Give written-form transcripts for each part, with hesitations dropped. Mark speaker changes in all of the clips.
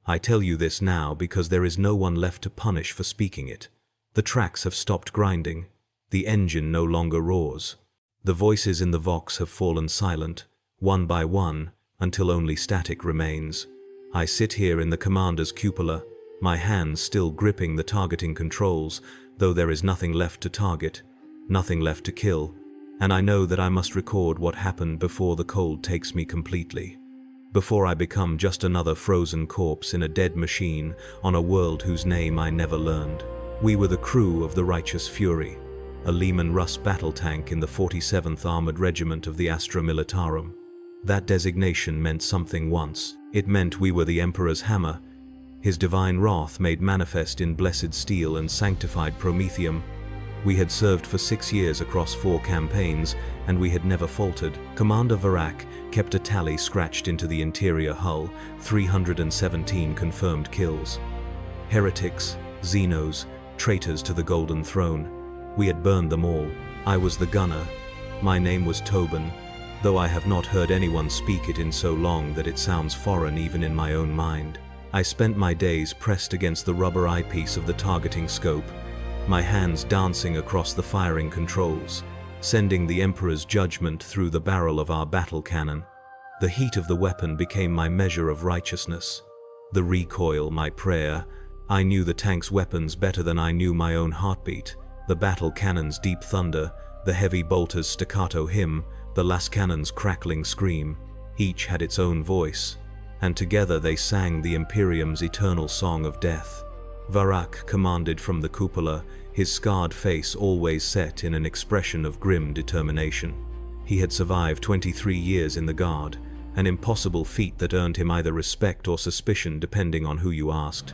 Speaker 1: I tell you this now because there is no one left to punish for speaking it. The tracks have stopped grinding. The engine no longer roars. The voices in the Vox have fallen silent, one by one, until only static remains. I sit here in the commander's cupola, my hands still gripping the targeting controls, though there is nothing left to target, nothing left to kill, and I know that I must record what happened before the cold takes me completely. Before I become just another frozen corpse in a dead machine on a world whose name I never learned. We were the crew of the Righteous Fury, a Lehman Russ battle tank in the 47th Armored Regiment of the Astra Militarum. That designation meant something once. It meant we were the Emperor's hammer, his divine wrath made manifest in blessed steel and sanctified promethium. We had served for 6 years across 4 campaigns, and we had never faltered. Commander Varak kept a tally scratched into the interior hull, 317 confirmed kills. Heretics, Xenos, traitors to the Golden Throne. We had burned them all. I was the gunner. My name was Tobin, though I have not heard anyone speak it in so long that it sounds foreign even in my own mind. I spent my days pressed against the rubber eyepiece of the targeting scope, my hands dancing across the firing controls, sending the Emperor's judgment through the barrel of our battle cannon. The heat of the weapon became my measure of righteousness. The recoil, my prayer. I knew the tank's weapons better than I knew my own heartbeat. The battle cannon's deep thunder, the heavy bolter's staccato hymn, the las cannon's crackling scream. Each had its own voice, and together they sang the Imperium's eternal song of death. Varak commanded from the cupola, his scarred face always set in an expression of grim determination. He had survived 23 years in the Guard, an impossible feat that earned him either respect or suspicion depending on who you asked.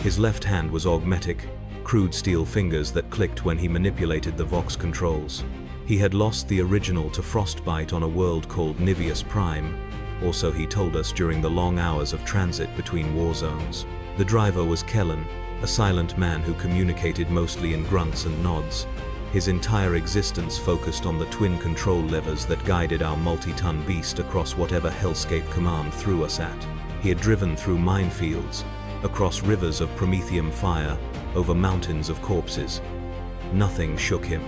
Speaker 1: His left hand was augmetic, crude steel fingers that clicked when he manipulated the Vox controls. He had lost the original to frostbite on a world called Nivius Prime, or so he told us during the long hours of transit between war zones. The driver was Kellen, a silent man who communicated mostly in grunts and nods. His entire existence focused on the twin control levers that guided our multi-ton beast across whatever hellscape command threw us at. He had driven through minefields, across rivers of promethium fire, over mountains of corpses. Nothing shook him.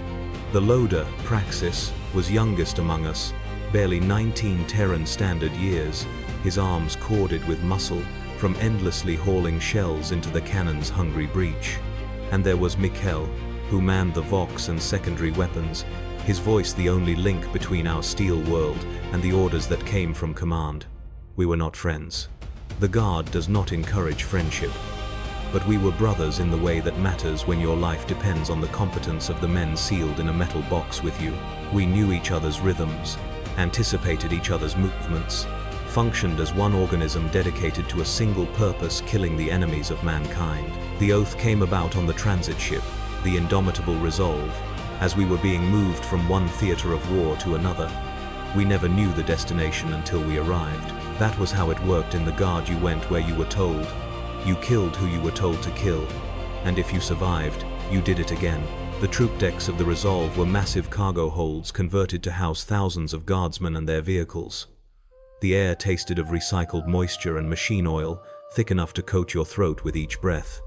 Speaker 1: The loader, Praxis, was youngest among us, barely 19 Terran standard years, his arms corded with muscle from endlessly hauling shells into the cannon's hungry breach. And there was Mikkel, who manned the Vox and secondary weapons, his voice the only link between our steel world and the orders that came from command. We were not friends. The Guard does not encourage friendship. But we were brothers in the way that matters when your life depends on the competence of the men sealed in a metal box with you. We knew each other's rhythms, anticipated each other's movements, functioned as one organism dedicated to a single purpose, killing the enemies of mankind. The oath came about on the transit ship, the indomitable resolve, as we were being moved from one theater of war to another. We never knew the destination until we arrived. That was how it worked in the Guard. You went where you were told. You killed who you were told to kill. And if you survived, you did it again. The troop decks of the Resolve were massive cargo holds converted to house thousands of guardsmen and their vehicles. The air tasted of recycled moisture and machine oil, thick enough to coat your throat with each breath.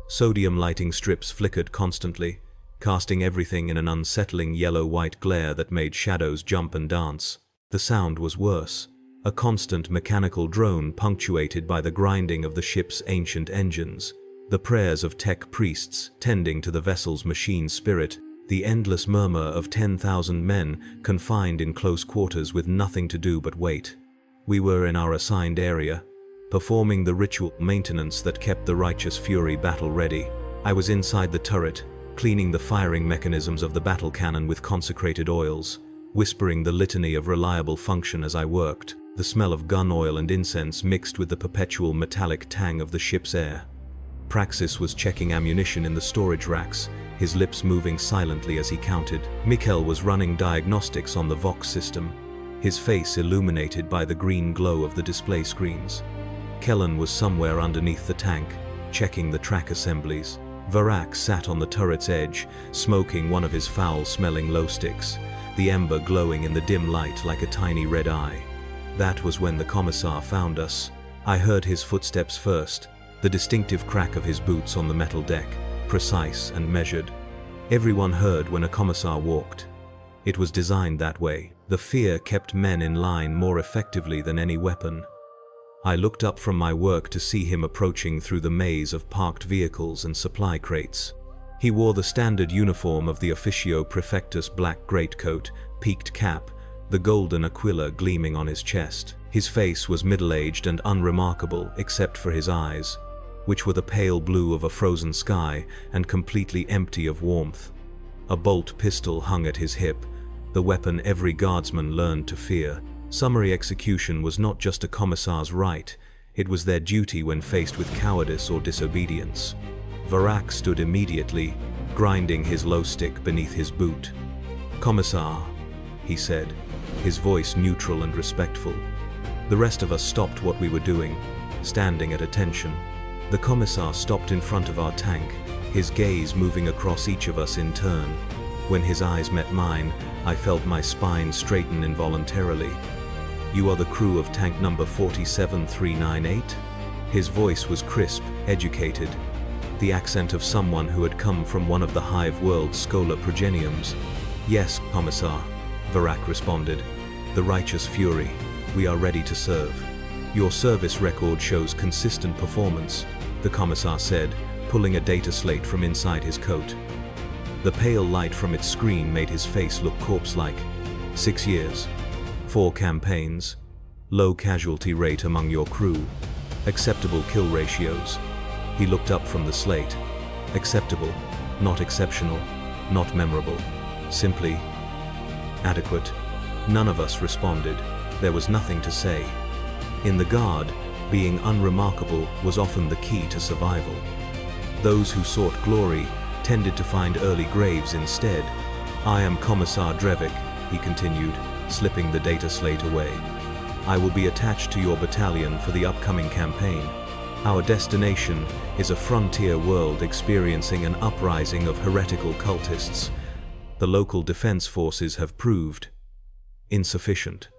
Speaker 1: Sodium lighting strips flickered constantly, casting everything in an unsettling yellow-white glare that made shadows jump and dance. The sound was worse. A constant mechanical drone punctuated by the grinding of the ship's ancient engines, the prayers of tech priests tending to the vessel's machine spirit, the endless murmur of 10,000 men confined in close quarters with nothing to do but wait. We were in our assigned area, performing the ritual maintenance that kept the Righteous Fury battle ready. I was inside the turret, cleaning the firing mechanisms of the battle cannon with consecrated oils, whispering the litany of reliable function as I worked. The smell of gun oil and incense mixed with the perpetual metallic tang of the ship's air. Praxis was checking ammunition in the storage racks, his lips moving silently as he counted. Mikkel was running diagnostics on the Vox system, his face illuminated by the green glow of the display screens. Kellen was somewhere underneath the tank, checking the track assemblies. Varak sat on the turret's edge, smoking one of his foul-smelling glow sticks, the ember glowing in the dim light like a tiny red eye. That was when the commissar found us. I heard his footsteps first, The distinctive crack of his boots on the metal deck, precise and measured. Everyone heard when a commissar walked. It was designed that way. The fear kept men in line more effectively than any weapon. I looked up from my work to see him approaching through the maze of parked vehicles and supply crates. He wore the standard uniform of the Officio Prefectus, black greatcoat, peaked cap, the golden aquila gleaming on his chest. His face was middle-aged and unremarkable except for his eyes, which were the pale blue of a frozen sky and completely empty of warmth. A bolt pistol hung at his hip, the weapon every guardsman learned to fear. Summary execution was not just a commissar's right, it was their duty when faced with cowardice or disobedience. Varak stood immediately, grinding his low stick beneath his boot. "Commissar," he said, his voice neutral and respectful. The rest of us stopped what we were doing, standing at attention. The commissar stopped in front of our tank, his gaze moving across each of us in turn. When his eyes met mine, I felt my spine straighten involuntarily. "You are the crew of tank number 47398? His voice was crisp, educated, the accent of someone who had come from one of the Hive World's Scholar Progeniums. "Yes, Commissar," Varak responded. "The righteous fury. We are ready to serve." "Your service record shows consistent performance," the Commissar said, pulling a data slate from inside his coat. The pale light from its screen made his face look corpse-like. 6 years. 4 campaigns. Low casualty rate among your crew. Acceptable kill ratios. He looked up from the slate. Acceptable, not exceptional, not memorable. Simply adequate. None of us responded. There was nothing to say. In the Guard, being unremarkable was often the key to survival. Those who sought glory tended to find early graves instead. "I am Commissar Drevik," he continued, slipping the data slate away. "I will be attached to your battalion for the upcoming campaign. Our destination is a frontier world experiencing an uprising of heretical cultists. The local defense forces have proved insufficient.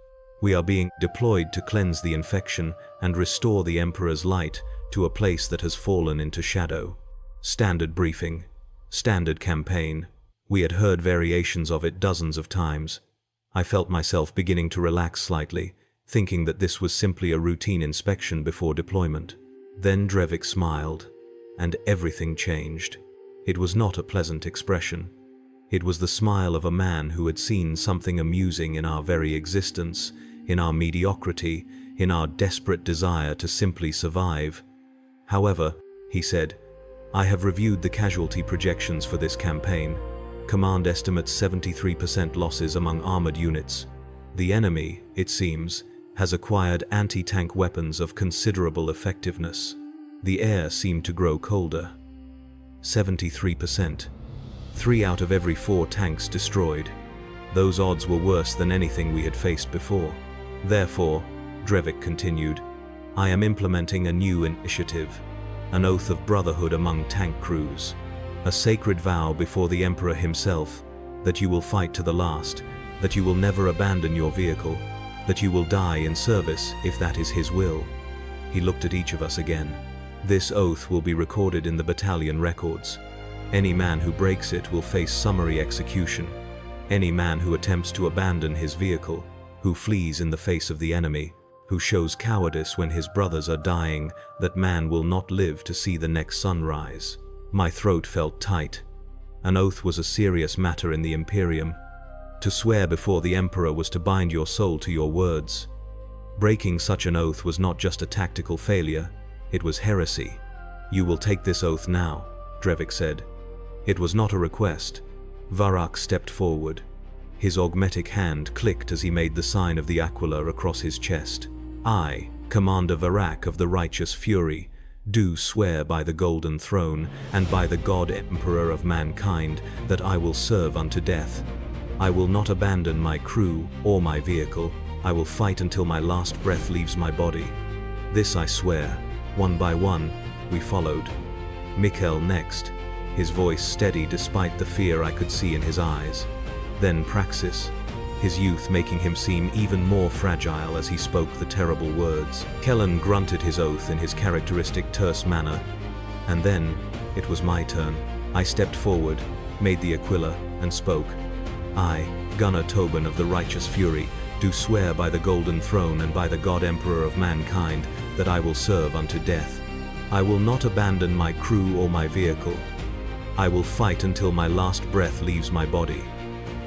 Speaker 1: We are being deployed to cleanse the infection and restore the Emperor's light to a place that has fallen into shadow." Standard briefing. Standard campaign. We had heard variations of it dozens of times. I felt myself beginning to relax slightly, thinking that this was simply a routine inspection before deployment. Then Drevik smiled, and everything changed. It was not a pleasant expression. It was the smile of a man who had seen something amusing in our very existence, in our mediocrity, in our desperate desire to simply survive. "However," he said, "I have reviewed the casualty projections for this campaign. Command estimates 73% losses among armored units. The enemy, it seems, has acquired anti-tank weapons of considerable effectiveness. The air seemed to grow colder. 73%. 3 out of every 4 tanks destroyed. Those odds were worse than anything we had faced before. Therefore," Drevik continued, "I am implementing a new initiative. An oath of brotherhood among tank crews. A sacred vow before the Emperor himself, that you will fight to the last, that you will never abandon your vehicle, that you will die in service if that is his will." He looked at each of us again. "This oath will be recorded in the battalion records. Any man who breaks it will face summary execution. Any man who attempts to abandon his vehicle, who flees in the face of the enemy, who shows cowardice when his brothers are dying, that man will not live to see the next sunrise." My throat felt tight. An oath was a serious matter in the Imperium. To swear before the Emperor was to bind your soul to your words. Breaking such an oath was not just a tactical failure, it was heresy. "You will take this oath now," Drevik said. It was not a request. Varak stepped forward. His augmetic hand clicked as he made the sign of the aquila across his chest. "I, Commander Varak of the Righteous Fury, do swear by the Golden Throne and by the God Emperor of mankind that I will serve unto death. I will not abandon my crew or my vehicle. I will fight until my last breath leaves my body. This I swear." One by one, we followed. Mikhail next, his voice steady despite the fear I could see in his eyes. Then Praxis. his youth making him seem even more fragile as he spoke the terrible words. Kellen grunted his oath in his characteristic terse manner, and then it was my turn. I stepped forward, made the Aquila, and spoke. I, Gunnar Tobin of the Righteous Fury, do swear by the Golden Throne and by the God Emperor of mankind that I will serve unto death. I will not abandon my crew or my vehicle. I will fight until my last breath leaves my body.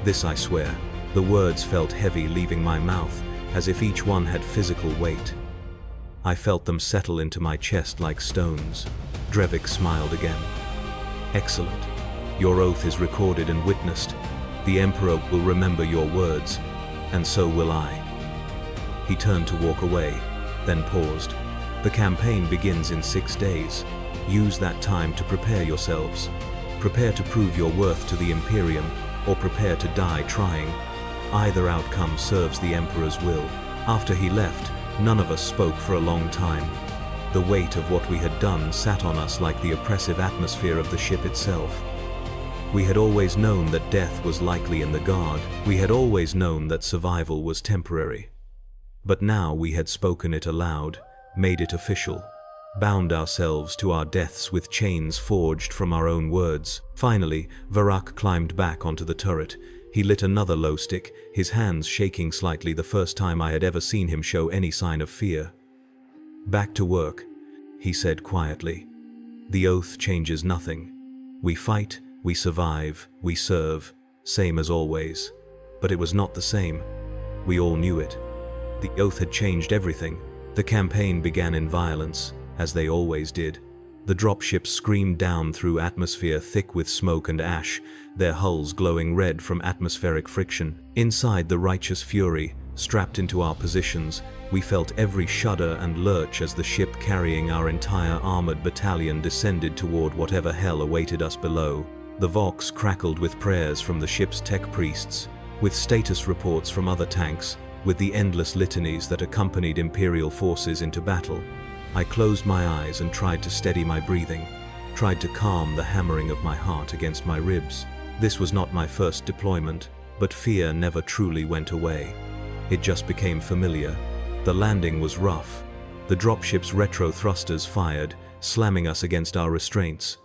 Speaker 1: This I swear. The words felt heavy leaving my mouth, as if each one had physical weight. I felt them settle into my chest like stones. Drevik smiled again. Excellent. Your oath is recorded and witnessed. The Emperor will remember your words, and so will I. He turned to walk away, then paused. The campaign begins in 6 days. Use that time to prepare yourselves. Prepare to prove your worth to the Imperium, or prepare to die trying. Either outcome serves the Emperor's will. After he left, none of us spoke for a long time. The weight of what we had done sat on us like the oppressive atmosphere of the ship itself. We had always known that death was likely in the Guard. We had always known that survival was temporary. But now we had spoken it aloud, made it official, bound ourselves to our deaths with chains forged from our own words. Finally, Varak climbed back onto the turret. He lit another low stick, his hands shaking slightly, the first time I had ever seen him show any sign of fear. Back to work, he said quietly. The oath changes nothing. We fight, we survive, we serve, same as always. But it was not the same. We all knew it. The oath had changed everything. The campaign began in violence, as they always did. The dropships screamed down through atmosphere thick with smoke and ash, their hulls glowing red from atmospheric friction. Inside the Righteous Fury, strapped into our positions, we felt every shudder and lurch as the ship carrying our entire armored battalion descended toward whatever hell awaited us below. The Vox crackled with prayers from the ship's tech priests, with status reports from other tanks, with the endless litanies that accompanied Imperial forces into battle. I closed my eyes and tried to steady my breathing, tried to calm the hammering of my heart against my ribs. This was not my first deployment, but fear never truly went away. It just became familiar. The landing was rough. The dropship's retro thrusters fired, slamming us against our restraints.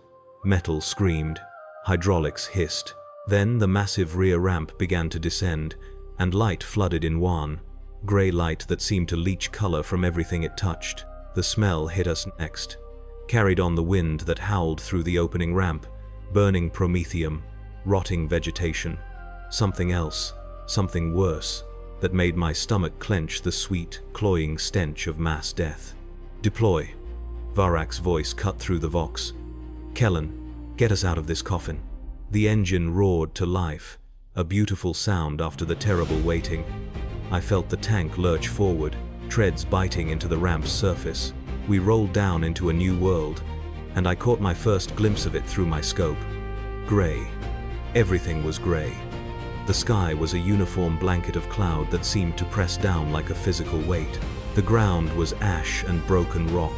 Speaker 1: Metal screamed. Hydraulics hissed. Then the massive rear ramp began to descend, and light flooded in wan, gray light that seemed to leach color from everything it touched. The smell hit us next, carried on the wind that howled through the opening ramp, burning promethium, rotting vegetation. Something else, something worse, that made my stomach clench, the sweet, cloying stench of mass death. Deploy. Varak's voice cut through the Vox. Kellen, get us out of this coffin. The engine roared to life, a beautiful sound after the terrible waiting. I felt the tank lurch forward, treads biting into the ramp's surface. We rolled down into a new world, and I caught my first glimpse of it through my scope. Gray. Everything was gray. The sky was a uniform blanket of cloud that seemed to press down like a physical weight. The ground was ash and broken rock,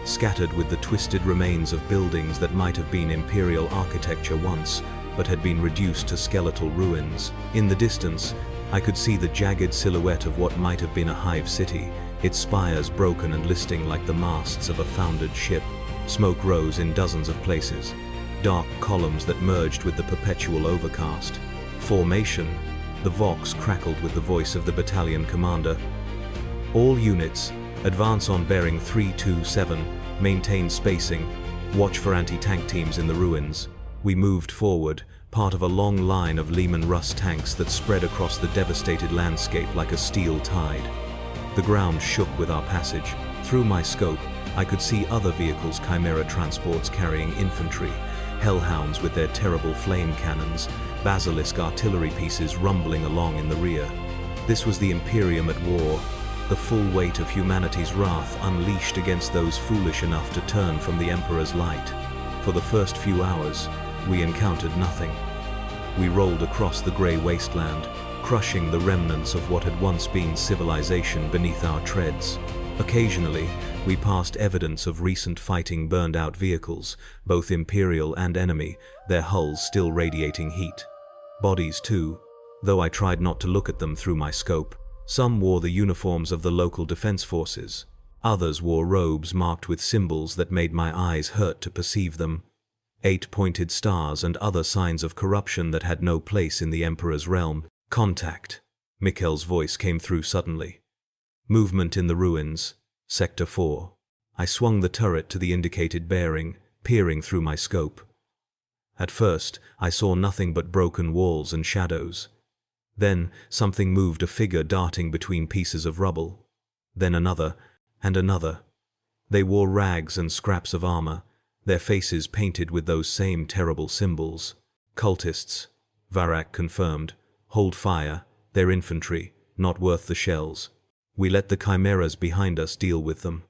Speaker 1: scattered with the twisted remains of buildings that might have been Imperial architecture once, but had been reduced to skeletal ruins. In the distance, I could see the jagged silhouette of what might have been a hive city, its spires broken and listing like the masts of a foundered ship. Smoke rose in dozens of places, dark columns that merged with the perpetual overcast. Formation. The Vox crackled with the voice of the battalion commander. All units, advance on bearing 327, maintain spacing, watch for anti-tank teams in the ruins. We moved forward, part of a long line of Lehman Russ tanks that spread across the devastated landscape like a steel tide. The ground shook with our passage. Through my scope, I could see other vehicles, Chimera transports carrying infantry, hellhounds with their terrible flame cannons, basilisk artillery pieces rumbling along in the rear. This was the Imperium at war, the full weight of humanity's wrath unleashed against those foolish enough to turn from the Emperor's light. For the first few hours, we encountered nothing. We rolled across the grey wasteland, crushing the remnants of what had once been civilization beneath our treads. Occasionally, we passed evidence of recent fighting, burned-out vehicles, both Imperial and enemy, their hulls still radiating heat. Bodies too, though I tried not to look at them through my scope. Some wore the uniforms of the local defense forces. Others wore robes marked with symbols that made my eyes hurt to perceive them. 8 pointed stars and other signs of corruption that had no place in the Emperor's realm. Contact. Mikhail's voice came through suddenly. Movement in the ruins. Sector 4. I swung the turret to the indicated bearing, peering through my scope. At first, I saw nothing but broken walls and shadows. Then, something moved, a figure darting between pieces of rubble. Then another, and another. They wore rags and scraps of armor, their faces painted with those same terrible symbols. Cultists, Varak confirmed. Hold fire, they're infantry, not worth the shells. We let the chimeras behind us deal with them.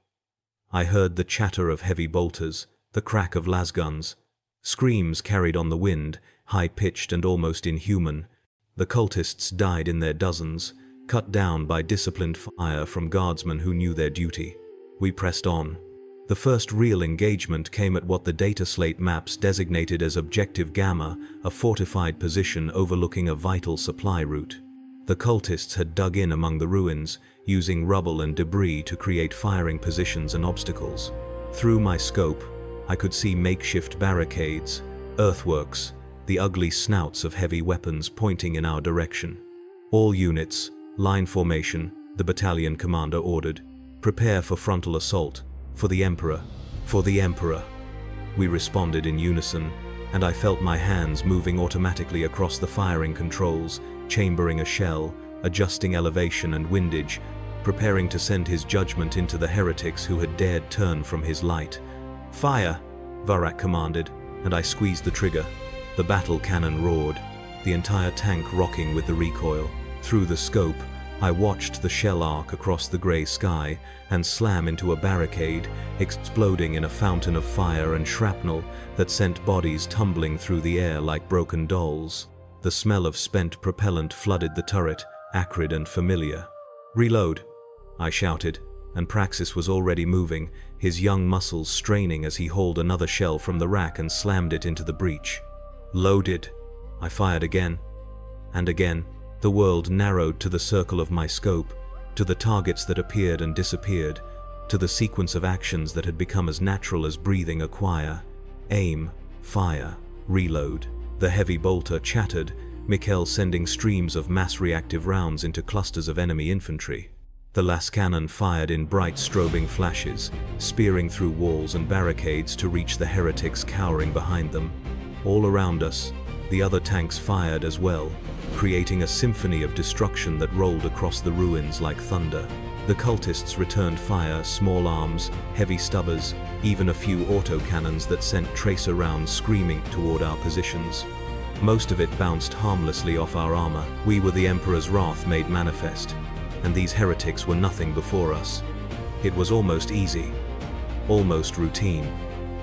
Speaker 1: I heard the chatter of heavy bolters, the crack of lasguns. Screams carried on the wind, high-pitched and almost inhuman. The cultists died in their dozens, cut down by disciplined fire from guardsmen who knew their duty. We pressed on. The first real engagement came at what the data slate maps designated as Objective Gamma, a fortified position overlooking a vital supply route. The cultists had dug in among the ruins, using rubble and debris to create firing positions and obstacles. Through my scope, I could see makeshift barricades, earthworks, the ugly snouts of heavy weapons pointing in our direction. All units, line formation, the battalion commander ordered. Prepare for frontal assault. For the Emperor. For the Emperor. We responded in unison, and I felt my hands moving automatically across the firing controls, chambering a shell, adjusting elevation and windage, preparing to send his judgment into the heretics who had dared turn from his light. Fire! Varak commanded, and I squeezed the trigger. The battle cannon roared, the entire tank rocking with the recoil. Through the scope, I watched the shell arc across the grey sky and slam into a barricade, exploding in a fountain of fire and shrapnel that sent bodies tumbling through the air like broken dolls. The smell of spent propellant flooded the turret, acrid and familiar. Reload! I shouted, and Praxis was already moving, his young muscles straining as he hauled another shell from the rack and slammed it into the breach. Loaded! I fired again, and again. The world narrowed to the circle of my scope, to the targets that appeared and disappeared, to the sequence of actions that had become as natural as breathing a choir. Aim, fire, reload. The heavy bolter chattered, Mikhail sending streams of mass-reactive rounds into clusters of enemy infantry. The las cannon fired in bright strobing flashes, spearing through walls and barricades to reach the heretics cowering behind them. All around us, the other tanks fired as well, creating a symphony of destruction that rolled across the ruins like thunder. The cultists returned fire, small arms, heavy stubbers, even a few autocannons that sent tracer rounds screaming toward our positions. Most of it bounced harmlessly off our armor. We were the Emperor's wrath made manifest, and these heretics were nothing before us. It was almost easy, almost routine.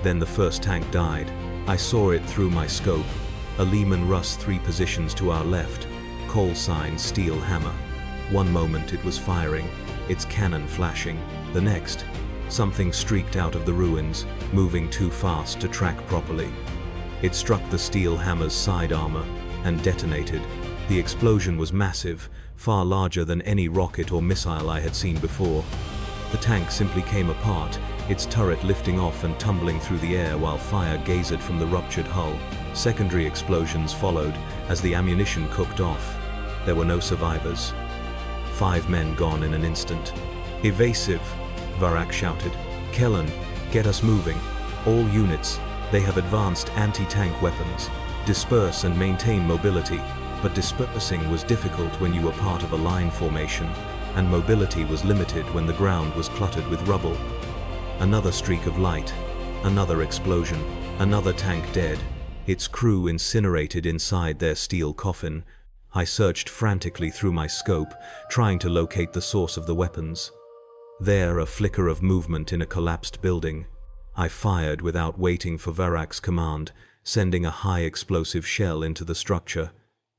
Speaker 1: Then the first tank died. I saw it through my scope. A Lehman Russ 3 positions to our left, call sign steel hammer. One moment it was firing, its cannon flashing. The next, something streaked out of the ruins, moving too fast to track properly. It struck the steel hammer's side armor and detonated. The explosion was massive, far larger than any rocket or missile I had seen before. The tank simply came apart, its turret lifting off and tumbling through the air while fire geysered from the ruptured hull. Secondary explosions followed as the ammunition cooked off. There were no survivors. 5 men gone in an instant. Evasive! Varak shouted. Kellen, get us moving. All units, they have advanced anti-tank weapons. Disperse and maintain mobility. But dispersing was difficult when you were part of a line formation, and mobility was limited when the ground was cluttered with rubble. Another streak of light, another explosion, another tank dead, its crew incinerated inside their steel coffin. I searched frantically through my scope, trying to locate the source of the weapons. There, a flicker of movement in a collapsed building. I fired without waiting for Varak's command, sending a high explosive shell into the structure.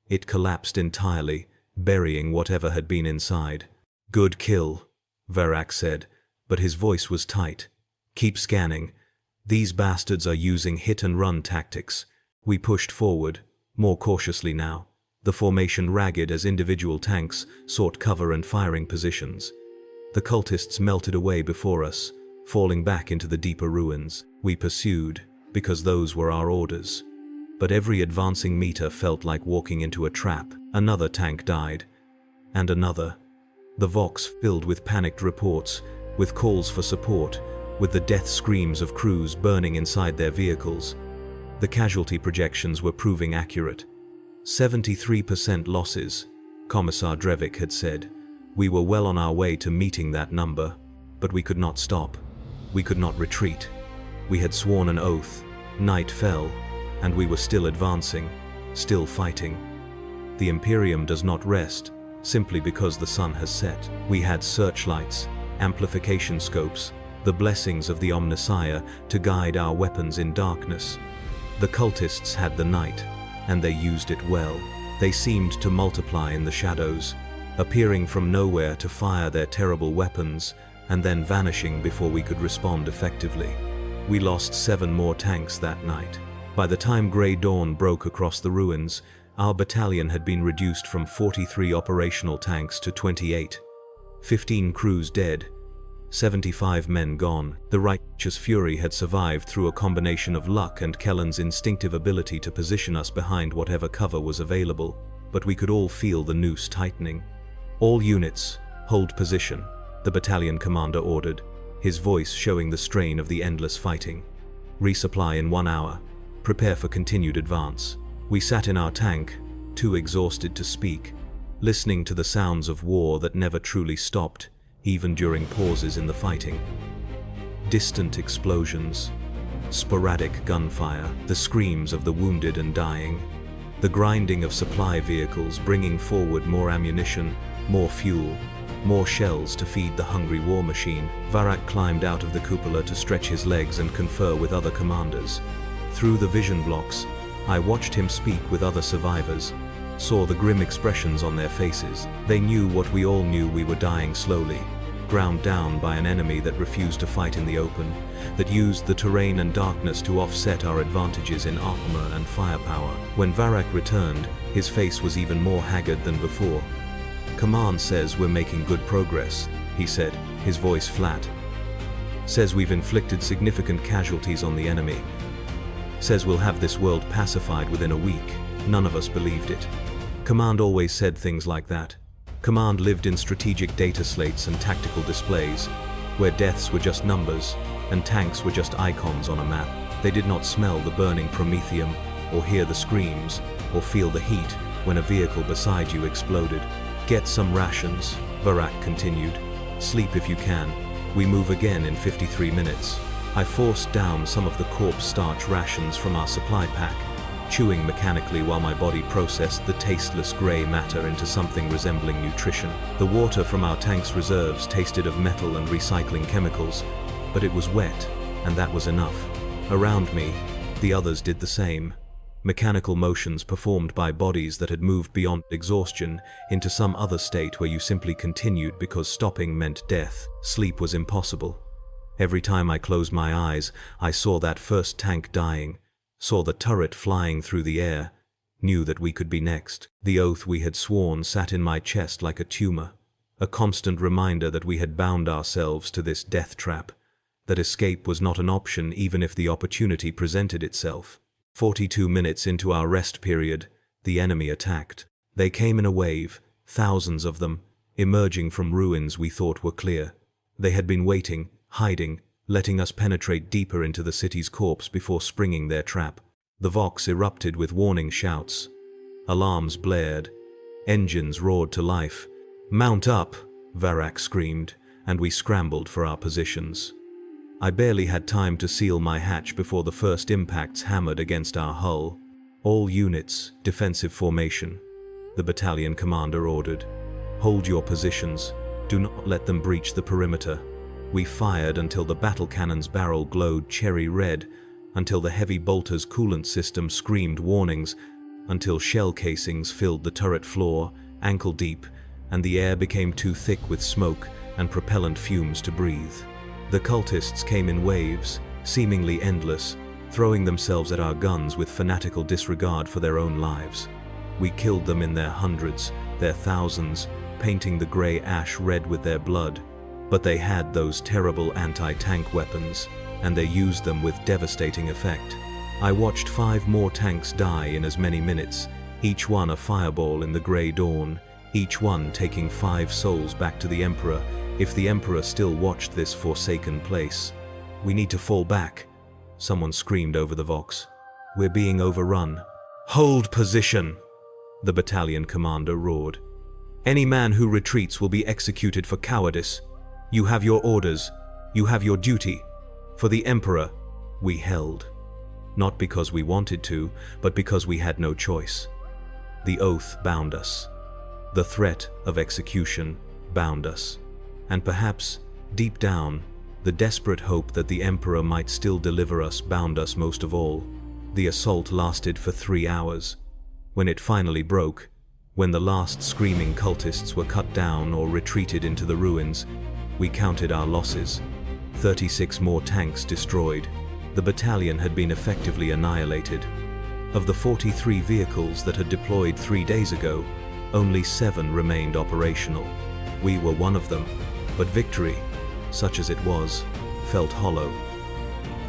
Speaker 1: It collapsed entirely, burying whatever had been inside. Good kill, Varak said, but his voice was tight. Keep scanning. These bastards are using hit-and-run tactics. We pushed forward, more cautiously now. the formation ragged as individual tanks sought cover and firing positions. The cultists melted away before us, falling back into the deeper ruins. We pursued, because those were our orders. But every advancing meter felt like walking into a trap. Another tank died, and another. The Vox filled with panicked reports, with calls for support, with the death screams of crews burning inside their vehicles. The casualty projections were proving accurate. 73% losses, Commissar Drevik had said. We were well on our way to meeting that number, but we could not stop. We could not retreat. We had sworn an oath. Night fell, and we were still advancing, still fighting. The Imperium does not rest, simply because the sun has set. We had searchlights, amplification scopes, the blessings of the Omnissiah to guide our weapons in darkness. The cultists had the night, and they used it well. They seemed to multiply in the shadows, appearing from nowhere to fire their terrible weapons, and then vanishing before we could respond effectively. We lost 7 more tanks that night. By the time grey dawn broke across the ruins, our battalion had been reduced from 43 operational tanks to 28. 15 crews dead, 75 men gone. The righteous fury had survived through a combination of luck and Kellen's instinctive ability to position us behind whatever cover was available, but we could all feel the noose tightening. All units, hold position, the battalion commander ordered, his voice showing the strain of the endless fighting. Resupply in 1 hour. Prepare for continued advance. We sat in our tank, too exhausted to speak, listening to the sounds of war that never truly stopped, even during pauses in the fighting. Distant explosions, sporadic gunfire, the screams of the wounded and dying, the grinding of supply vehicles bringing forward more ammunition, more fuel, more shells to feed the hungry war machine. Varak climbed out of the cupola to stretch his legs and confer with other commanders. Through the vision blocks, I watched him speak with other survivors, saw the grim expressions on their faces. They knew what we all knew: we were dying slowly, ground down by an enemy that refused to fight in the open, that used the terrain and darkness to offset our advantages in armor and firepower. When Varak returned, his face was even more haggard than before. "Command says we're making good progress," he said, his voice flat. "Says we've inflicted significant casualties on the enemy. Says we'll have this world pacified within a week." None of us believed it. Command always said things like that. Command lived in strategic data slates and tactical displays, where deaths were just numbers and tanks were just icons on a map. They did not smell the burning promethium, or hear the screams, or feel the heat when a vehicle beside you exploded. "Get some rations," Varak continued. "Sleep if you can. We move again in 53 minutes. I forced down some of the corpse starch rations from our supply pack, chewing mechanically while my body processed the tasteless grey matter into something resembling nutrition. The water from our tank's reserves tasted of metal and recycling chemicals, but it was wet, and that was enough. Around me, the others did the same. Mechanical motions performed by bodies that had moved beyond exhaustion into some other state where you simply continued because stopping meant death. Sleep was impossible. Every time I closed my eyes, I saw that first tank dying, saw the turret flying through the air, knew that we could be next. The oath we had sworn sat in my chest like a tumor, a constant reminder that we had bound ourselves to this death trap, that escape was not an option even if the opportunity presented itself. 42 minutes into our rest period, the enemy attacked. They came in a wave, thousands of them, emerging from ruins we thought were clear. They had been waiting, hiding, letting us penetrate deeper into the city's corpse before springing their trap. The Vox erupted with warning shouts. Alarms blared. Engines roared to life. "Mount up!" Varak screamed, and we scrambled for our positions. I barely had time to seal my hatch before the first impacts hammered against our hull. "All units, defensive formation," the battalion commander ordered. "Hold your positions. Do not let them breach the perimeter." We fired until the battle cannon's barrel glowed cherry red, until the heavy bolter's coolant system screamed warnings, until shell casings filled the turret floor, ankle deep, and the air became too thick with smoke and propellant fumes to breathe. The cultists came in waves, seemingly endless, throwing themselves at our guns with fanatical disregard for their own lives. We killed them in their hundreds, their thousands, painting the grey ash red with their blood. But they had those terrible anti-tank weapons, and they used them with devastating effect. I watched 5 more tanks die in as many minutes, each one a fireball in the grey dawn, each one taking 5 souls back to the Emperor, if the Emperor still watched this forsaken place. "We need to fall back," someone screamed over the vox. "We're being overrun." "Hold position!" the battalion commander roared. "Any man who retreats will be executed for cowardice. You have your orders. You have your duty. For the Emperor." We held. Not because we wanted to, but because we had no choice. The oath bound us. The threat of execution bound us. And perhaps, deep down, the desperate hope that the Emperor might still deliver us bound us most of all. The assault lasted for 3 hours. When it finally broke, when the last screaming cultists were cut down or retreated into the ruins, we counted our losses. 36 more tanks destroyed. The battalion had been effectively annihilated. Of the 43 vehicles that had deployed 3 days ago, only 7 remained operational. We were one of them, but victory, such as it was, felt hollow.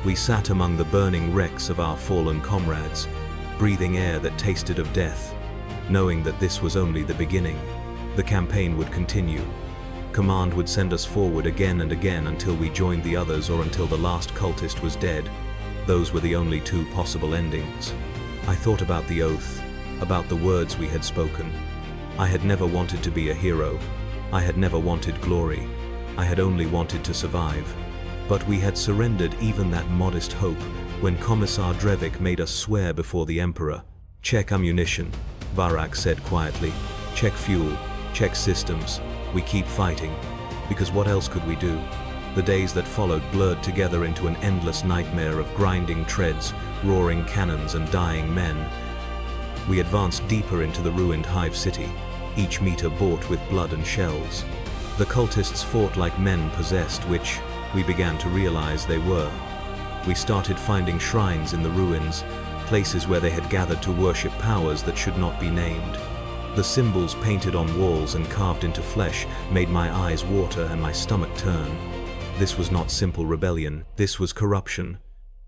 Speaker 1: We sat among the burning wrecks of our fallen comrades, breathing air that tasted of death, knowing that this was only the beginning. The campaign would continue. Command would send us forward again and again until we joined the others or until the last cultist was dead. Those were the only 2 possible endings. I thought about the oath, about the words we had spoken. I had never wanted to be a hero. I had never wanted glory. I had only wanted to survive. But we had surrendered even that modest hope when Commissar Drevik made us swear before the Emperor. "Check ammunition," Varak said quietly. "Check fuel, check systems. We keep fighting." Because what else could we do? The days that followed blurred together into an endless nightmare of grinding treads, roaring cannons, and dying men. We advanced deeper into the ruined hive city, each meter bought with blood and shells. The cultists fought like men possessed, which we began to realize they were. We started finding shrines in the ruins, places where they had gathered to worship powers that should not be named. The symbols painted on walls and carved into flesh made my eyes water and my stomach turn. This was not simple rebellion, this was corruption.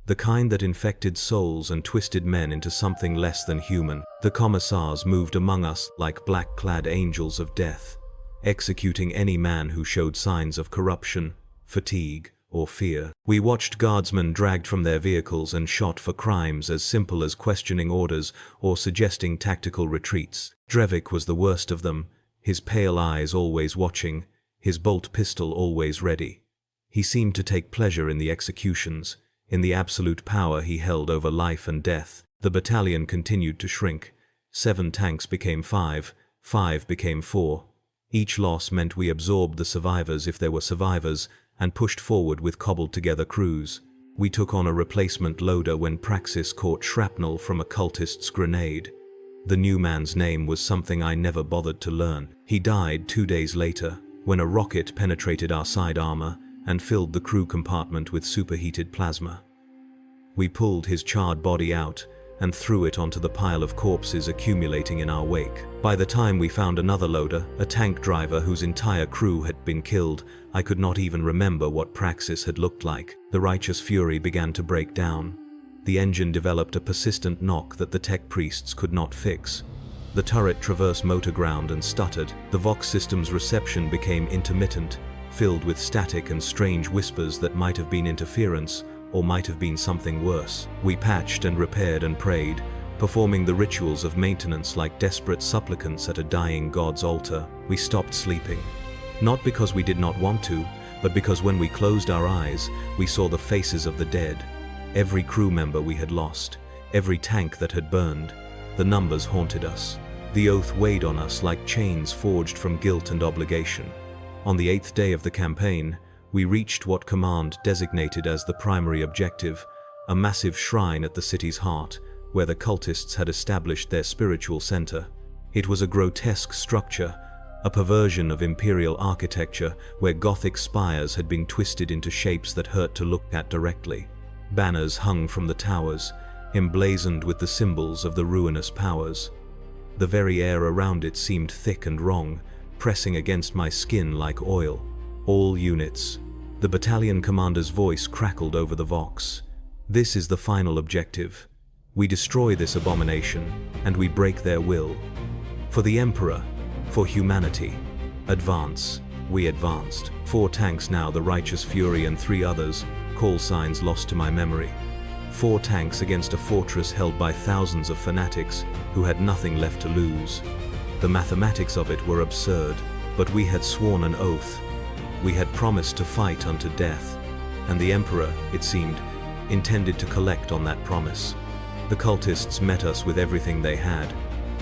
Speaker 1: The kind that infected souls and twisted men into something less than human. The commissars moved among us like black-clad angels of death, executing any man who showed signs of corruption, fatigue, or fear. We watched guardsmen dragged from their vehicles and shot for crimes as simple as questioning orders or suggesting tactical retreats. Drevik was the worst of them, his pale eyes always watching, his bolt pistol always ready. He seemed to take pleasure in the executions, in the absolute power he held over life and death. The battalion continued to shrink. 7 tanks became 5, 5 became 4. Each loss meant we absorbed the survivors if there were survivors, and pushed forward with cobbled-together crews. We took on a replacement loader when Praxis caught shrapnel from a cultist's grenade. The new man's name was something I never bothered to learn. He died 2 days later, when a rocket penetrated our side armor and filled the crew compartment with superheated plasma. We pulled his charred body out and threw it onto the pile of corpses accumulating in our wake. By the time we found another loader, a tank driver whose entire crew had been killed, I could not even remember what Praxis had looked like. The righteous fury began to break down. The engine developed a persistent knock that the tech priests could not fix. The turret traversed motor ground and stuttered. The Vox system's reception became intermittent, filled with static and strange whispers that might have been interference, or might have been something worse. We patched and repaired and prayed, performing the rituals of maintenance like desperate supplicants at a dying god's altar. We stopped sleeping. Not because we did not want to, but because when we closed our eyes, we saw the faces of the dead. Every crew member we had lost, every tank that had burned. The numbers haunted us. The oath weighed on us like chains forged from guilt and obligation. On the 8th day of the campaign, we reached what Command designated as the primary objective, a massive shrine at the city's heart, where the cultists had established their spiritual center. It was a grotesque structure, a perversion of imperial architecture where Gothic spires had been twisted into shapes that hurt to look at directly. Banners hung from the towers, emblazoned with the symbols of the ruinous powers. The very air around it seemed thick and wrong, pressing against my skin like oil. All units. The battalion commander's voice crackled over the vox. This is the final objective. We destroy this abomination, and we break their will. For the Emperor, for humanity. Advance. We advanced. 4 tanks now, the Righteous Fury and 3 others, call signs lost to my memory. 4 tanks against a fortress held by thousands of fanatics who had nothing left to lose. The mathematics of it were absurd, but we had sworn an oath. We had promised to fight unto death, and the Emperor, it seemed, intended to collect on that promise. The cultists met us with everything they had.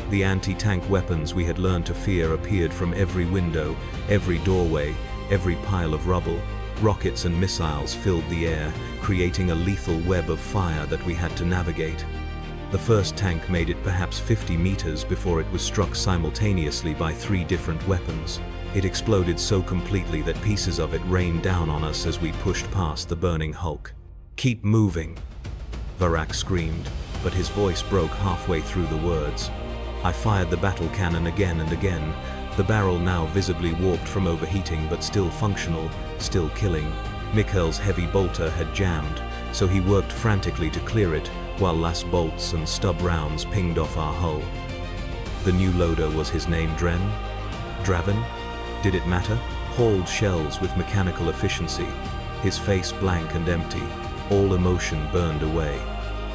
Speaker 1: The anti-tank weapons we had learned to fear appeared from every window, every doorway, every pile of rubble. Rockets and missiles filled the air, creating a lethal web of fire that we had to navigate. The first tank made it perhaps 50 meters before it was struck simultaneously by 3 different weapons. It exploded so completely that pieces of it rained down on us as we pushed past the burning hulk. "Keep moving," Varak screamed, but his voice broke halfway through the words. I fired the battle cannon again and again, the barrel now visibly warped from overheating but still functional, still killing. Mikhail's heavy bolter had jammed, so he worked frantically to clear it, while last bolts and stub rounds pinged off our hull. The new loader, was his name Draven? Did it matter? Hauled shells with mechanical efficiency, his face blank and empty, all emotion burned away.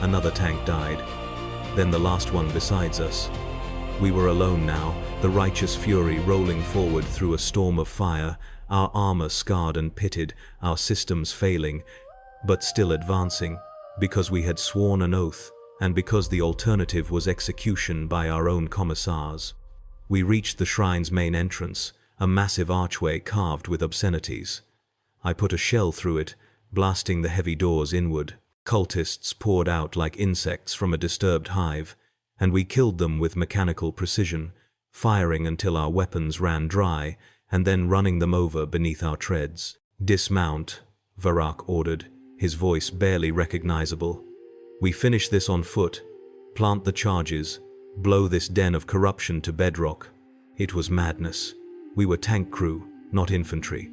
Speaker 1: Another tank died, then the last one besides us. We were alone now, the Righteous Fury rolling forward through a storm of fire, our armor scarred and pitted, our systems failing, but still advancing, because we had sworn an oath, and because the alternative was execution by our own commissars. We reached the shrine's main entrance, a massive archway carved with obscenities. I put a shell through it, blasting the heavy doors inward. Cultists poured out like insects from a disturbed hive, and we killed them with mechanical precision, firing until our weapons ran dry, and then running them over beneath our treads. "Dismount," Varak ordered, his voice barely recognizable. "We finish this on foot, plant the charges, blow this den of corruption to bedrock." It was madness. We were tank crew, not infantry.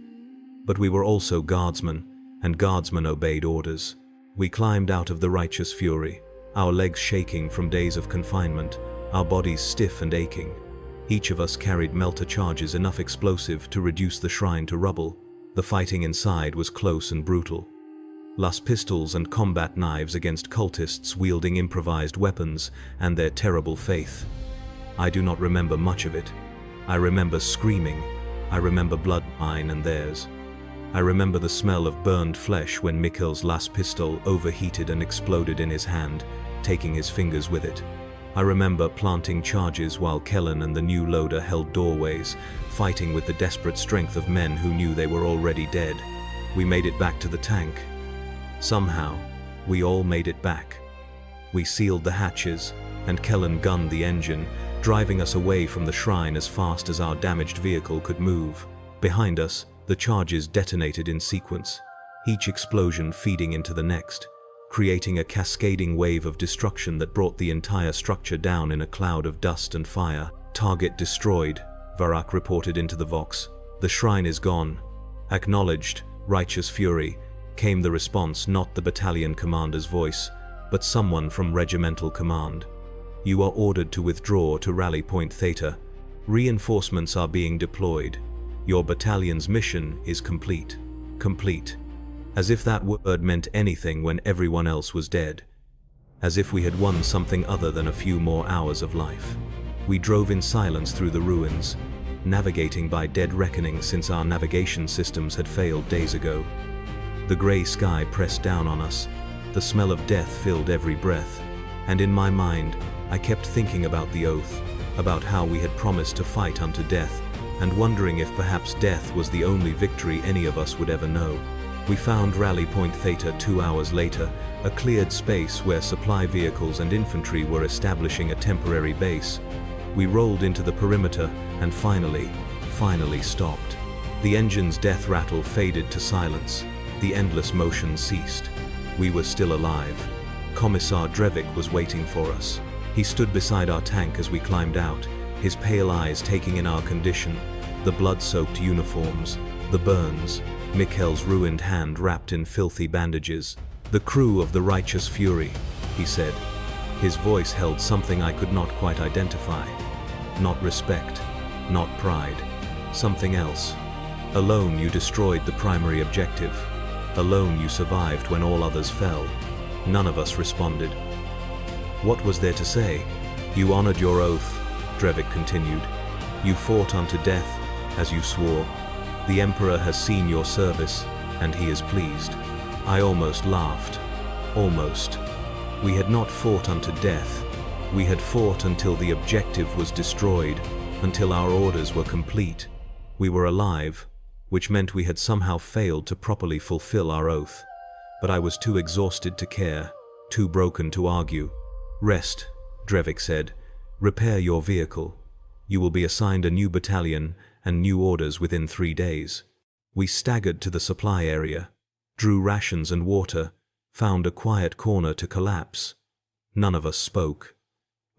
Speaker 1: But we were also guardsmen, and guardsmen obeyed orders. We climbed out of the Righteous Fury, our legs shaking from days of confinement, our bodies stiff and aching. Each of us carried melter charges, enough explosive to reduce the shrine to rubble. The fighting inside was close and brutal. Las pistols and combat knives against cultists wielding improvised weapons and their terrible faith. I do not remember much of it. I remember screaming. I remember blood, mine and theirs. I remember the smell of burned flesh when Mikhail's last pistol overheated and exploded in his hand, taking his fingers with it. I remember planting charges while Kellen and the new loader held doorways, fighting with the desperate strength of men who knew they were already dead. We made it back to the tank. Somehow, we all made it back. We sealed the hatches, and Kellen gunned the engine, driving us away from the shrine as fast as our damaged vehicle could move. Behind us, the charges detonated in sequence, each explosion feeding into the next, creating a cascading wave of destruction that brought the entire structure down in a cloud of dust and fire. "Target destroyed," Varak reported into the Vox. "The shrine is gone." "Acknowledged, Righteous Fury," came the response, not the battalion commander's voice, but someone from regimental command. "You are ordered to withdraw to Rally Point Theta. Reinforcements are being deployed. Your battalion's mission is complete." Complete. As if that word meant anything when everyone else was dead. As if we had won something other than a few more hours of life. We drove in silence through the ruins, navigating by dead reckoning since our navigation systems had failed days ago. The grey sky pressed down on us. The smell of death filled every breath, and in my mind, I kept thinking about the oath, about how we had promised to fight unto death, and wondering if perhaps death was the only victory any of us would ever know. We found Rally Point Theta 2 hours later, a cleared space where supply vehicles and infantry were establishing a temporary base. We rolled into the perimeter and finally stopped. The engine's death rattle faded to silence. The endless motion ceased. We were still alive. Commissar Drevik was waiting for us. He stood beside our tank as we climbed out, his pale eyes taking in our condition, the blood-soaked uniforms, the burns, Mikhail's ruined hand wrapped in filthy bandages. "The crew of the Righteous Fury," he said. His voice held something I could not quite identify. Not respect, not pride, something else. "Alone you destroyed the primary objective. Alone you survived when all others fell." None of us responded. "What was there to say? You honored your oath," Drevik continued. "You fought unto death, as you swore. The Emperor has seen your service, and he is pleased." I almost laughed. Almost. We had not fought unto death. We had fought until the objective was destroyed, until our orders were complete. We were alive, which meant we had somehow failed to properly fulfill our oath. But I was too exhausted to care, too broken to argue. "Rest," Drevik said. "Repair your vehicle. You will be assigned a new battalion and new orders within 3 days." We staggered to the supply area, drew rations and water, found a quiet corner to collapse. None of us spoke.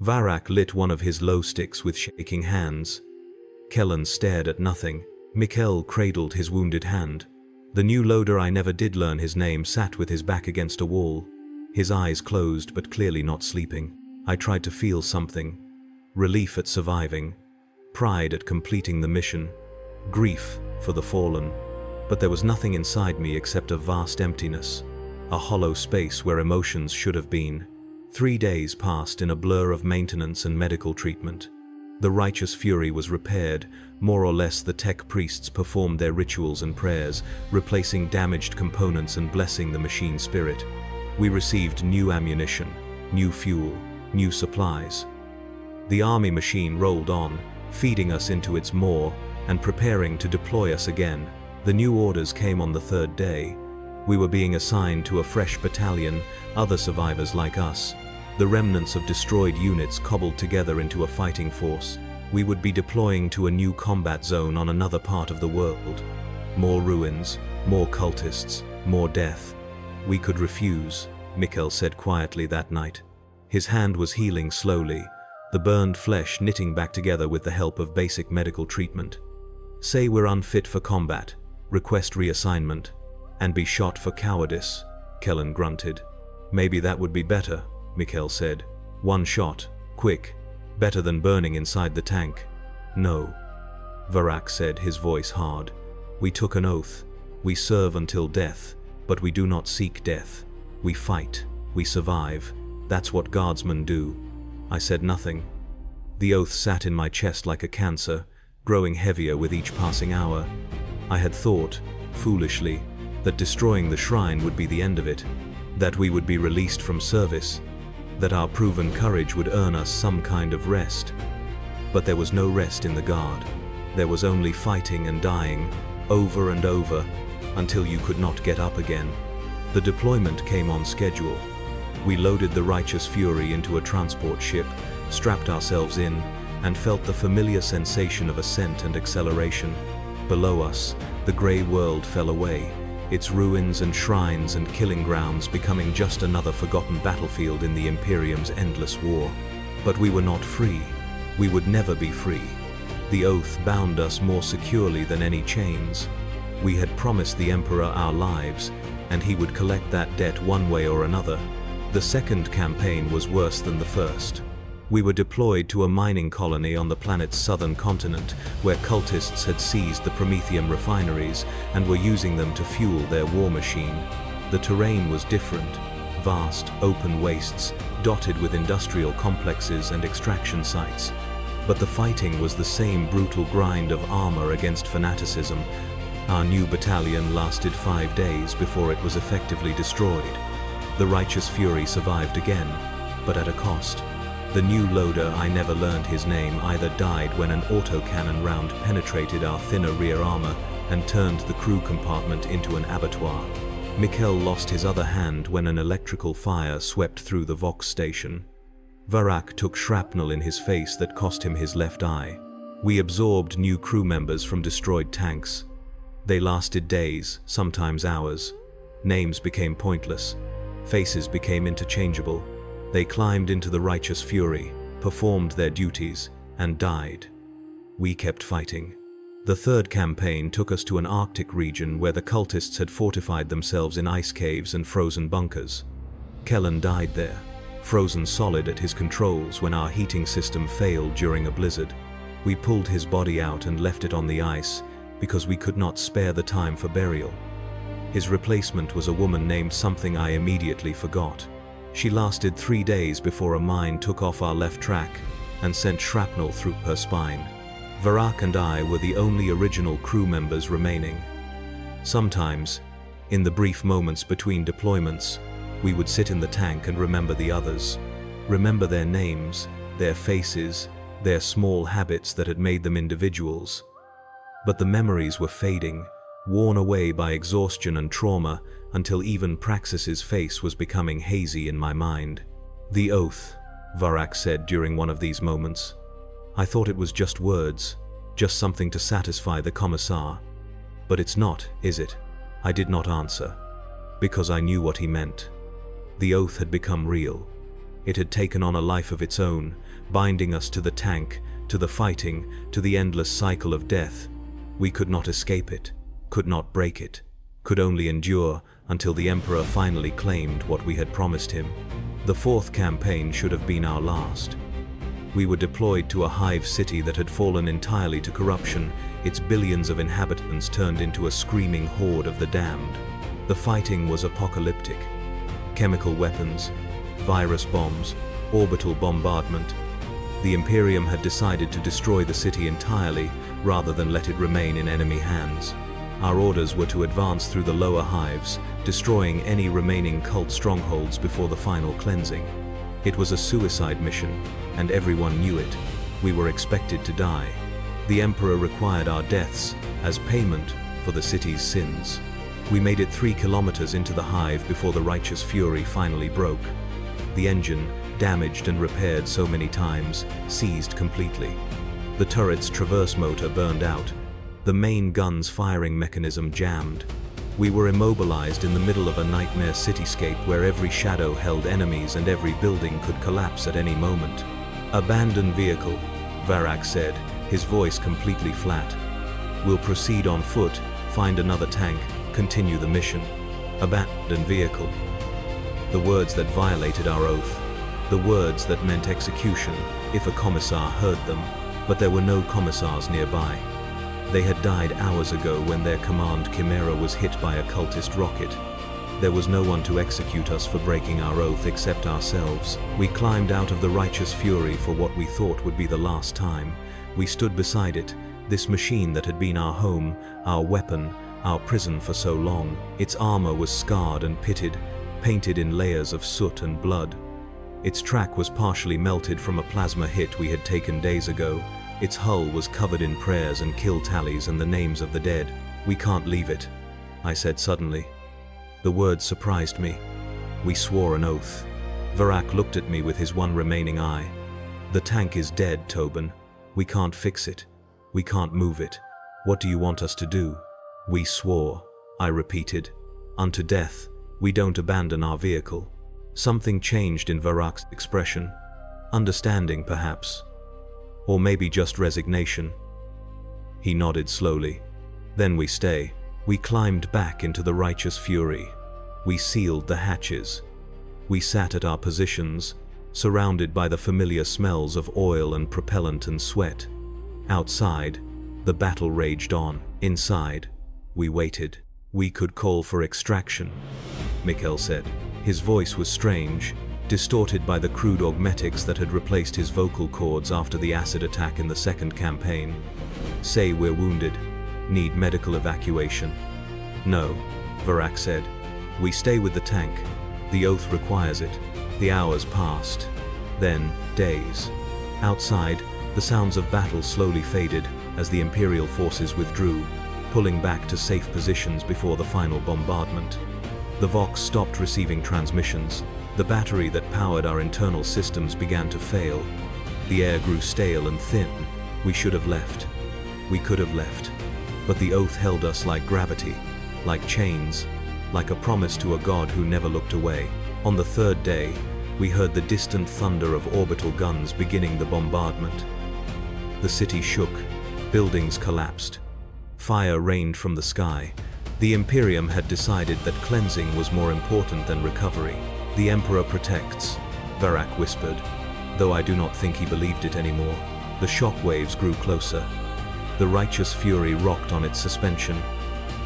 Speaker 1: Varak lit one of his glow sticks with shaking hands. Kellen stared at nothing. Mikhail cradled his wounded hand. The new loader, I never did learn his name, sat with his back against a wall, his eyes closed but clearly not sleeping. I tried to feel something. Relief at surviving, pride at completing the mission, grief for the fallen. But there was nothing inside me except a vast emptiness, a hollow space where emotions should have been. 3 days passed in a blur of maintenance and medical treatment. The Righteous Fury was repaired. More or less the tech priests performed their rituals and prayers, replacing damaged components and blessing the machine spirit. We received new ammunition, new fuel, new supplies. The army machine rolled on, feeding us into its maw and preparing to deploy us again. The new orders came on the 3rd day. We were being assigned to a fresh battalion, other survivors like us. The remnants of destroyed units cobbled together into a fighting force. We would be deploying to a new combat zone on another part of the world. More ruins, more cultists, more death. We could refuse, Mikhail said quietly that night. His hand was healing slowly, the burned flesh knitting back together with the help of basic medical treatment. "Say we're unfit for combat, request reassignment, and be shot for cowardice," Kellen grunted. "Maybe that would be better," Mikhail said. "One shot, quick, better than burning inside the tank." "No," Varak said, his voice hard. "We took an oath. We serve until death, but we do not seek death. We fight, we survive. That's what guardsmen do." I said nothing. The oath sat in my chest like a cancer, growing heavier with each passing hour. I had thought, foolishly, that destroying the shrine would be the end of it, that we would be released from service, that our proven courage would earn us some kind of rest. But there was no rest in the Guard. There was only fighting and dying, over and over, until you could not get up again. The deployment came on schedule. We loaded the Righteous Fury into a transport ship, strapped ourselves in, and felt the familiar sensation of ascent and acceleration. Below us, the grey world fell away, its ruins and shrines and killing grounds becoming just another forgotten battlefield in the Imperium's endless war. But we were not free. We would never be free. The oath bound us more securely than any chains. We had promised the Emperor our lives, and he would collect that debt one way or another. The second campaign was worse than the first. We were deployed to a mining colony on the planet's southern continent, where cultists had seized the Prometheum refineries and were using them to fuel their war machine. The terrain was different. Vast, open wastes, dotted with industrial complexes and extraction sites. But the fighting was the same brutal grind of armor against fanaticism. Our new battalion lasted 5 days before it was effectively destroyed. The Righteous Fury survived again, but at a cost. The new loader, I never learned his name, either died when an autocannon round penetrated our thinner rear armor and turned the crew compartment into an abattoir. Mikhail lost his other hand when an electrical fire swept through the Vox station. Varak took shrapnel in his face that cost him his left eye. We absorbed new crew members from destroyed tanks. They lasted days, sometimes hours. Names became pointless. Faces became interchangeable. They climbed into the righteous fury, performed their duties, and died. We kept fighting. The third campaign took us to an Arctic region where the cultists had fortified themselves in ice caves and frozen bunkers. Kellen died there, frozen solid at his controls when our heating system failed during a blizzard. We pulled his body out and left it on the ice because we could not spare the time for burial. His replacement was a woman named something I immediately forgot. She lasted 3 days before a mine took off our left track and sent shrapnel through her spine. Varak and I were the only original crew members remaining. Sometimes, in the brief moments between deployments, we would sit in the tank and remember the others, remember their names, their faces, their small habits that had made them individuals. But the memories were fading, worn away by exhaustion and trauma, until even Praxis's face was becoming hazy in my mind. "The oath," Varak said during one of these moments. "I thought it was just words, just something to satisfy the Commissar. But it's not, is it?" I did not answer, because I knew what he meant. The oath had become real. It had taken on a life of its own, binding us to the tank, to the fighting, to the endless cycle of death. We could not escape it, could not break it, could only endure until the Emperor finally claimed what we had promised him. The fourth campaign should have been our last. We were deployed to a hive city that had fallen entirely to corruption, its billions of inhabitants turned into a screaming horde of the damned. The fighting was apocalyptic. Chemical weapons, virus bombs, orbital bombardment. The Imperium had decided to destroy the city entirely rather than let it remain in enemy hands. Our orders were to advance through the lower hives, destroying any remaining cult strongholds before the final cleansing. It was a suicide mission, and everyone knew it. We were expected to die. The Emperor required our deaths as payment for the city's sins. We made it 3 kilometers into the hive before the righteous fury finally broke. The engine, damaged and repaired so many times, seized completely. The turret's traverse motor burned out. The main gun's firing mechanism jammed. We were immobilized in the middle of a nightmare cityscape where every shadow held enemies and every building could collapse at any moment. "Abandon vehicle," Varak said, his voice completely flat. "We'll proceed on foot, find another tank, continue the mission. Abandon vehicle." The words that violated our oath. The words that meant execution if a commissar heard them, but there were no commissars nearby. They had died hours ago when their command Chimera was hit by a cultist rocket. There was no one to execute us for breaking our oath except ourselves. We climbed out of the righteous fury for what we thought would be the last time. We stood beside it, this machine that had been our home, our weapon, our prison for so long. Its armor was scarred and pitted, painted in layers of soot and blood. Its track was partially melted from a plasma hit we had taken days ago. Its hull was covered in prayers and kill tallies and the names of the dead. "We can't leave it," I said suddenly. The words surprised me. We swore an oath. Varak looked at me with his one remaining eye. "The tank is dead, Tobin. We can't fix it. We can't move it. What do you want us to do?" "We swore," I repeated. "Unto death, we don't abandon our vehicle." Something changed in Varak's expression. Understanding, perhaps. Or maybe just resignation. He nodded slowly. "Then we stay." We climbed back into the righteous fury. We sealed the hatches. We sat at our positions, surrounded by the familiar smells of oil and propellant and sweat. Outside, the battle raged on. Inside, we waited. "We could call for extraction," Mikhail said. His voice was strange, distorted by the crude augmetics that had replaced his vocal cords after the acid attack in the second campaign. "Say we're wounded, need medical evacuation." "No," Varak said. "We stay with the tank. The oath requires it." The hours passed. Then, days. Outside, the sounds of battle slowly faded as the Imperial forces withdrew, pulling back to safe positions before the final bombardment. The Vox stopped receiving transmissions. The battery that powered our internal systems began to fail. The air grew stale and thin. We should have left. We could have left. But the oath held us like gravity, like chains, like a promise to a god who never looked away. On the third day, We heard the distant thunder of orbital guns beginning the bombardment. The city shook, buildings collapsed. Fire rained from the sky. The Imperium had decided that cleansing was more important than recovery. "The Emperor protects," Varrock whispered, though I do not think he believed it anymore. The shock waves grew closer. The righteous fury rocked on its suspension.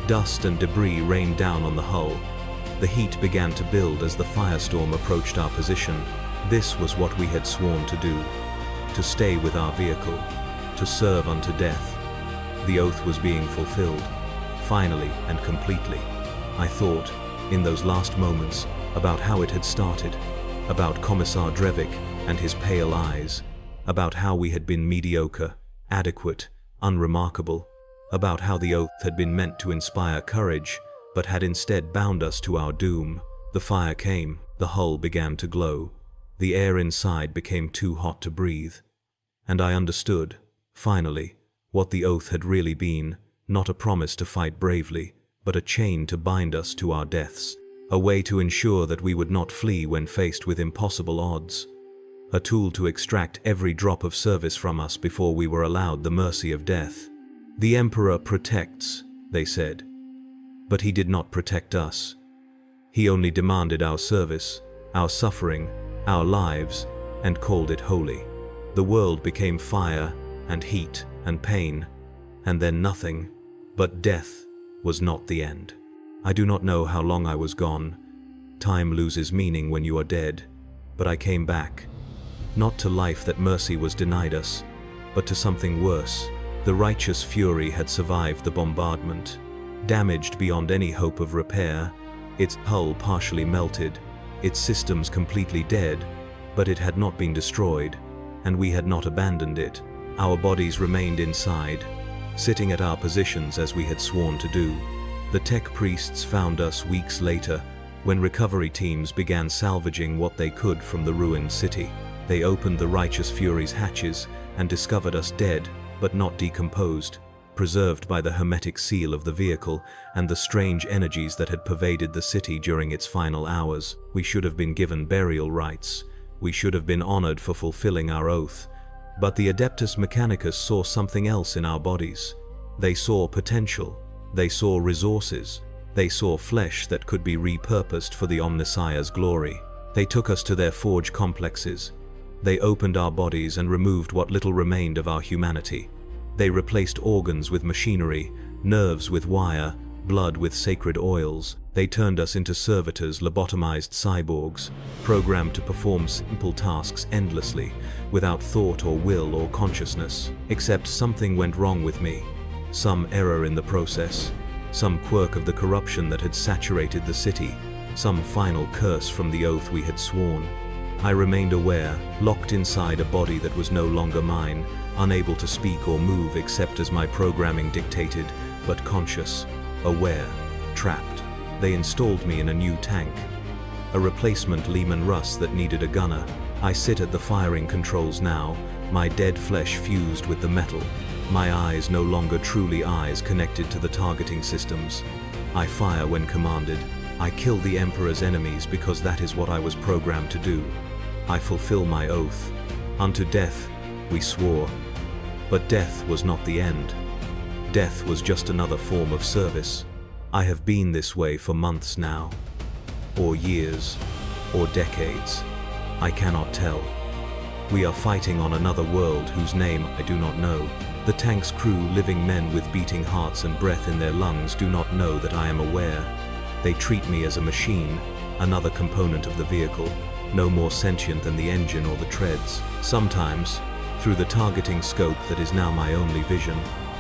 Speaker 1: Dust and debris rained down on the hull. The heat began to build as the firestorm approached our position. This was what we had sworn to do: to stay with our vehicle, to serve unto death. The oath was being fulfilled, finally and completely. I thought, in those last moments, about how it had started, about Commissar Drevik and his pale eyes, about how we had been mediocre, adequate, unremarkable, about how the oath had been meant to inspire courage, but had instead bound us to our doom. The fire came, the hull began to glow. The air inside became too hot to breathe. And I understood, finally, what the oath had really been: not a promise to fight bravely, but a chain to bind us to our deaths. A way to ensure that we would not flee when faced with impossible odds. A tool to extract every drop of service from us before we were allowed the mercy of death. "The Emperor protects," they said. But he did not protect us. He only demanded our service, our suffering, our lives, and called it holy. The world became fire and heat and pain, and then nothing, but death, was not the end. I do not know how long I was gone. Time loses meaning when you are dead, but I came back. Not to life that mercy was denied us, but to something worse. The righteous fury had survived the bombardment. Damaged beyond any hope of repair, its hull partially melted, its systems completely dead, but it had not been destroyed, and we had not abandoned it. Our bodies remained inside, sitting at our positions as we had sworn to do. The tech priests found us weeks later, when recovery teams began salvaging what they could from the ruined city. They opened the righteous fury's hatches and discovered us dead, but not decomposed, preserved by the hermetic seal of the vehicle and the strange energies that had pervaded the city during its final hours. We should have been given burial rites. We should have been honored for fulfilling our oath. But the Adeptus Mechanicus saw something else in our bodies. They saw potential. They saw resources. They saw flesh that could be repurposed for the Omnissiah's glory. They took us to their forge complexes. They opened our bodies and removed what little remained of our humanity. They replaced organs with machinery, nerves with wire, blood with sacred oils. They turned us into servitors, lobotomized cyborgs, programmed to perform simple tasks endlessly, without thought or will or consciousness. Except something went wrong with me. Some error in the process. Some quirk of the corruption that had saturated the city. Some final curse from the oath we had sworn. I remained aware, locked inside a body that was no longer mine, unable to speak or move except as my programming dictated, but conscious, aware, trapped. They installed me in a new tank, a replacement Lehman Russ that needed a gunner. I sit at the firing controls now, my dead flesh fused with the metal, my eyes no longer truly eyes connected to the targeting systems. I fire when commanded. I kill the Emperor's enemies because that is what I was programmed to do. I fulfill my oath. Unto death, we swore. But death was not the end. Death was just another form of service. I have been this way for months now, or years, or decades. I cannot tell. We are fighting on another world whose name I do not know. The tank's crew, living men with beating hearts and breath in their lungs, do not know that I am aware. They treat me as a machine, another component of the vehicle, no more sentient than the engine or the treads. Sometimes, through the targeting scope that is now my only vision,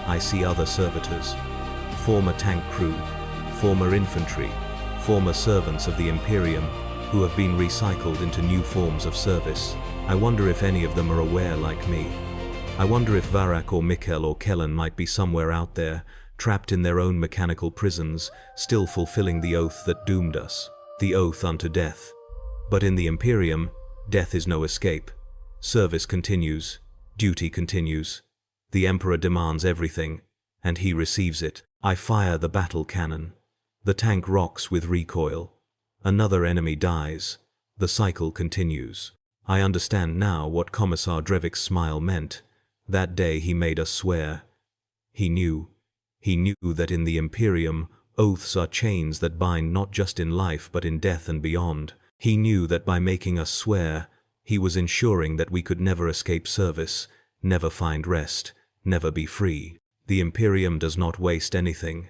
Speaker 1: I see other servitors. Former tank crew, former infantry, former servants of the Imperium, who have been recycled into new forms of service. I wonder if any of them are aware like me. I wonder if Varrock or Mikkel or Kellen might be somewhere out there, trapped in their own mechanical prisons, still fulfilling the oath that doomed us, the oath unto death. But in the Imperium, death is no escape. Service continues, duty continues. The Emperor demands everything, and he receives it. I fire the battle cannon. The tank rocks with recoil. Another enemy dies. The cycle continues. I understand now what Commissar Drevik's smile meant. That day he made us swear. He knew that in the Imperium, oaths are chains that bind not just in life but in death and beyond. He knew that by making us swear, he was ensuring that we could never escape service, never find rest, never be free. The Imperium does not waste anything.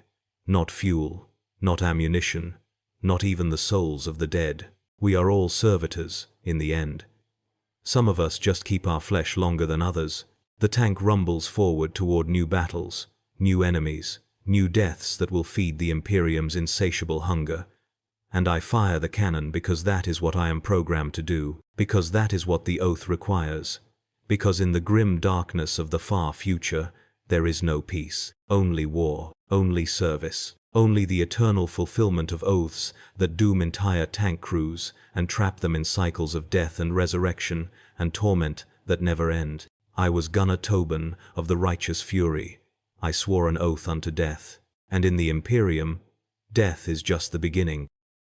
Speaker 1: Not fuel, not ammunition, not even the souls of the dead. We are all servitors, in the end. Some of us just keep our flesh longer than others. The tank rumbles forward toward new battles, new enemies, new deaths that will feed the Imperium's insatiable hunger. And I fire the cannon because that is what I am programmed to do, because that is what the oath requires, because in the grim darkness of the far future, there is no peace, only war, only service, only the eternal fulfillment of oaths that doom entire tank crews and trap them in cycles of death and resurrection and torment that never end. I was Gunner Tobin of the righteous fury. I swore an oath unto death, and in the Imperium, death is just the beginning.